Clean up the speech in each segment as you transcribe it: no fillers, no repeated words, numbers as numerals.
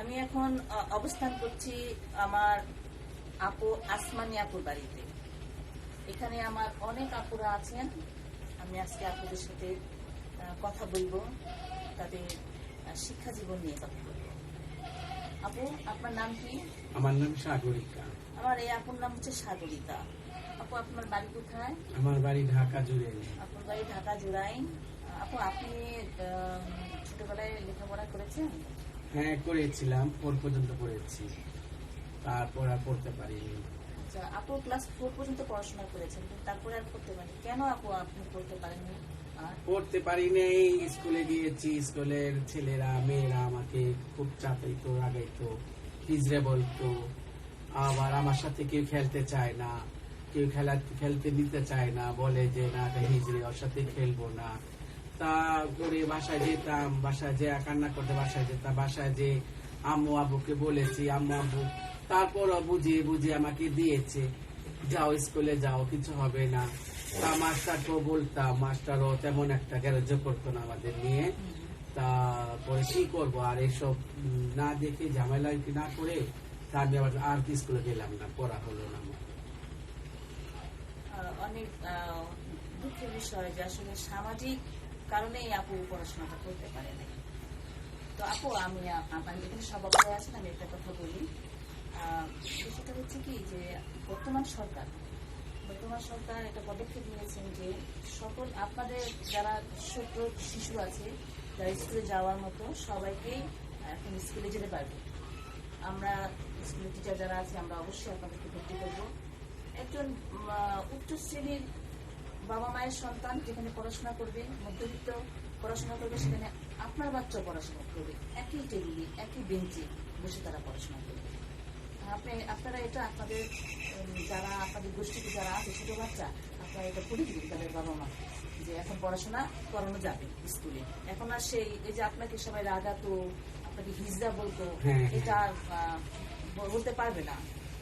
আমি এখন অবস্থান করছি আমার আপু আসমানি আপুর বাড়িতে। এখানে আমার অনেক আপুরা আছেন। আমি আজকে আপুদের সাথে কথা বলবো, তাদের শিক্ষা জীবন নিয়ে কথা বলবো। আপু, আপনার নাম কি? আমার নাম সাগরিকা। আমার এই আপুর নাম হচ্ছে সাগরিকা। আপু, আপনার বাড়ি কোথায়? আমার বাড়ি ঢাকা জুড়াইন। আপনার বাড়ি ঢাকা জুরাইন। আপু, আপনি ছোটবেলায় লেখাপড়া করেছেন? হ্যাঁ, করেছিলাম, 4 পর্যন্ত পড়েছি, তারপর আর পড়তে পারিনি। আচ্ছা, আপু ক্লাস 4 পর্যন্ত পড়াশোনা করেছেন, কিন্তু তারপরে আর পড়তে পারেনি কেন? আপু, আপনি পড়তে পারেননি? পড়তে পারিনি, স্কুলে গিয়েছি, স্কুলের ছেলেরা মেয়েরা আমাকে খুব চাপাইতো, রাগাইতো, হিজড়ে বলতো। আবার আমার সাথে কেউ খেলতে চায় না, কেউ খেলতে দিতে চায় না, বলে যে না হিজড়ে, ওর সাথে খেলবো না। তা করে বাসায় যেতাম, বাসায় যে কান্না করতে বাসায় যেতাম, বাসায় যে আম্মু আব্বুকে বলেছি, আম্মু আব্বু তারপরও বুঝিয়ে বুঝিয়ে আমাকে দিয়েছে, যাও স্কুলে যাও, কিছু হবে না। তা মাস্টারকেও বলতাম, মাস্টারও তেমন একটা গ্যারেজ করতো না আমাদের নিয়ে। তারপরে কি করবো, আর এসব না দেখে ঝামেলা না করে তা আমি আবার আর কি স্কুলে গেলাম না, পড়া হলো না আমার। অনেক দুঃখের বিষয় যে আসলে সামাজিক কারণেই আপু পড়াশোনাটা করতে পারে না। তো আপু, আমি যেখানে সভাপতি আছেন, আমি একটা কথা বলি। সেটা হচ্ছে কি যে বর্তমান সরকার একটা পদক্ষেপ নিয়েছেন যে সকল আপনাদের যারা ছোট শিশু আছে, যারা স্কুলে যাওয়ার মতো, সবাইকেই এখন স্কুলে যেতে পারবে। আমরা স্কুলের টিচার যারা আছে, আমরা অবশ্যই আপনাদেরকে ভর্তি করবো। একজন উচ্চ শ্রেণীর বাবা মায়ের সন্তান যেখানে পড়াশোনা করবে, মধ্যবিত্ত পড়াশোনা করবে, সেখানে আপনার বাচ্চা পড়াশোনা করবে, একই টেবিলে একই বেঞ্চে বসে তারা পড়াশোনা করবে। আপনারা এটা আপনাদের যারা আপনাদের গোষ্ঠীতে যারা আছে ছোট বাচ্চা, আপনারা এটা করে দিন তাদের বাবা মা, যে এখন পড়াশোনা করানো যাবে স্কুলে। এখন আর সেই এই যে আপনাকে সবাই রাগাতো, আপনাকে হিজড়া বলতো, এটা বলতে পারবে না।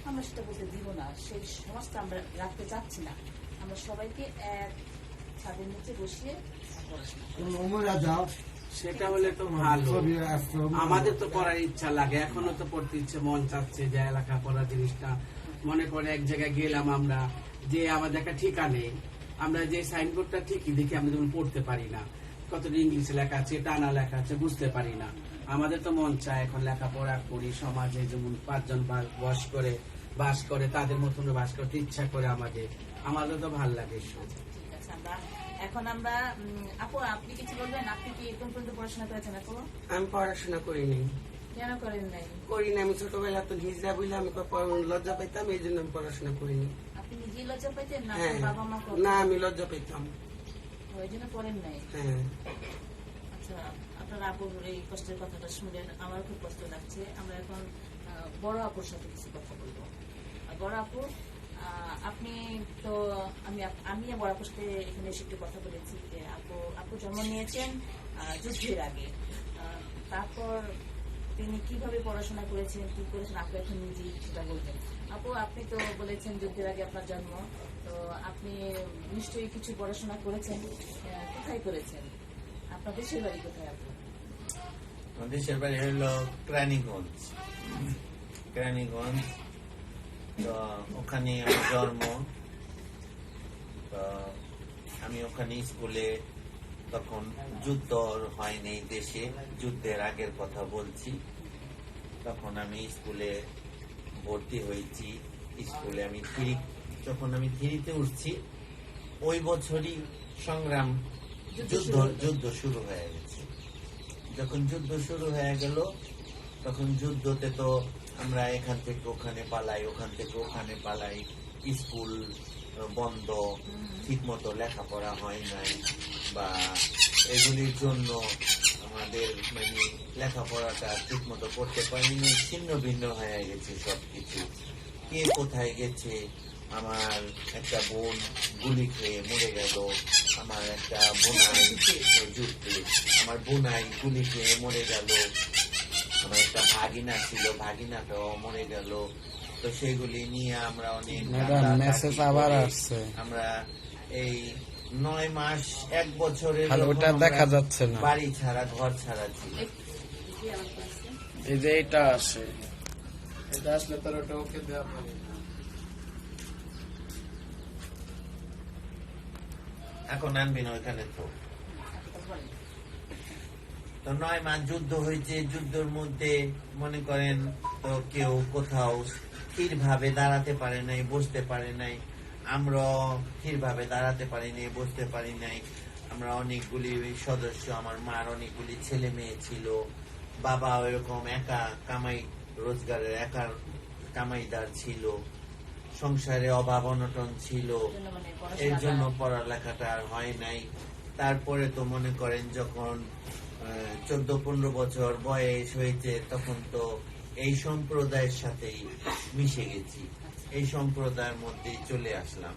আমরা সেটা বলতে দিব না, সেই সমাজটা আমরা রাখতে চাচ্ছি না। আমরা সবাইকে এক ছাদের নিচে বসিয়ে পড়াশোনা। সেটা হলে তো ভালো। আমাদের তো পড়ার ইচ্ছা লাগে, এখনো তো পড়তে ইচ্ছে, মন চাচ্ছে যে এলাকা পড়ার জিনিসটা। মনে করে এক জায়গায় গেলাম আমরা, যে আমাদের একটা ঠিকানে, আমরা যে সাইনবোর্ডটা ঠিকই দেখি, আমরা যেমন পড়তে পারি না, কতটা ইংলিশে লেখা আছে, টানা লেখা আছে, বুঝতে পারি না। আমাদের তো মন চায় এখন লেখাপড়া করি, সমাজে যেমন 5 জন বাস করে তাদের মতন বাস করতে ইচ্ছা করে আমাদের তো ভাল লাগে। ঠিক আছে, এখন আমরা আপু, আপনি কিছু বলবেন? আপনি কি কোন পর্যন্ত পড়াশোনা করেছেন? আপু, আমি পড়াশোনা করিনি। কেন করেন নাই? করিনি, আমি ছোটবেলা তো হিজড়া বলে আমি লজ্জা পাইতাম, এই জন্য আমি পড়াশোনা করিনি। আপনি নিজেই লজ্জা পাইতেন না হ্যাঁ, বাবা মা? না, আমি লজ্জা পাইতাম, ওই জন্য পড়েন নাই। হ্যাঁ। আচ্ছা, আপনার আপুর এই কষ্টের কথাটা শুনে আমার খুব কষ্ট লাগছে। আমরা এখন বড় আপুর সাথে কিছু কথা বলবো। বড় আপু, আপনি তো আমি বড় আপুর সাথে এখানে এসে একটু কথা বলেছি যে আপু জন্ম নিয়েছেন যুদ্ধের আগে। তারপর তিনি কিভাবে পড়াশোনা করেছেন, কি করেছেন, আপু এখন নিজেই সেটা বলবেন। আপু, আপনি তো বলেছেন যুদ্ধের আগে আপনার জন্ম, তো আপনি নিশ্চয়ই কিছু পড়াশোনা করেছেন। কোথায় করেছেন? আপনার দেশের বাড়ি কোথায় আপু? দেশের বাড়ি হলো কেরানীগঞ্জ। তো ওখানে আমার জন্ম। তো আমি ওখানে স্কুলে, তখন যুদ্ধ হয়নি দেশে, যুদ্ধের আগের কথা বলছি। তখন আমি স্কুলে ভর্তি হয়েছি। স্কুলে আমি যখন আমি 3-তে উঠছি, ওই বছরই সংগ্রাম যুদ্ধ শুরু হয়ে গেছে। যখন যুদ্ধ শুরু হয়ে গেল, তখন যুদ্ধতে তো আমরা এখান থেকে ওখানে পালাই, ওখান থেকে ওখানে পালাই, স্কুল বন্ধ, ঠিক মতো লেখাপড়া হয় নাই, বা এগুলির জন্য আমাদের লেখাপড়াটা ঠিক মতো করতে পারিনি, ছিন্ন ভিন্ন হয়ে গেছে সবকিছু। কে কোথায় গেছে, আমার একটা বোন গুলি খেয়ে মরে গেল, আমার একটা বোনাই যুদ্ধে আমার বোনাই গুলি খেয়ে মরে গেল, আমার একটা ভাগিনা ছিল, ভাগিনাটাও মরে গেল। তো সেগুলি নিয়ে আমরা অনেক আমরা এই 9 মাস 1 বছরের ওটা দেখা যাচ্ছে না, বাড়ি ছাড়া ঘর ছাড়া ছিল। কি আবার করছে? এই যে এটা আসে, এটা আসলে তোর ওটা ওকে দেওয়া পারে না। এখন আনবি না ওইখানে তো। তো 9 মাস যুদ্ধ হয়েছে, যুদ্ধের মধ্যে মনে করেন তো কেউ কোথাও স্থির ভাবে দাঁড়াতে পারে নাই, বসতে পারে নাই। আমরা স্থির ভাবে দাঁড়াতে পারি নাই, বসতে পারি নাই। আমরা অনেকগুলি সদস্য, আমার মার অনেকগুলি ছেলে মেয়ে ছিল, বাবা এরকম একা কামাই রোজগারের একা কামাইদার ছিল, সংসারে অভাব অনটন ছিল, এর জন্য পড়ালেখাটা আর হয় নাই। তারপরে তো মনে করেন যখন 14-15 বছর বয়স হয়েছে তখন তো এই সম্প্রদায়ের সাথেই মিশে গেছি, এই সম্প্রদায়ের মধ্যেই চলে আসলাম।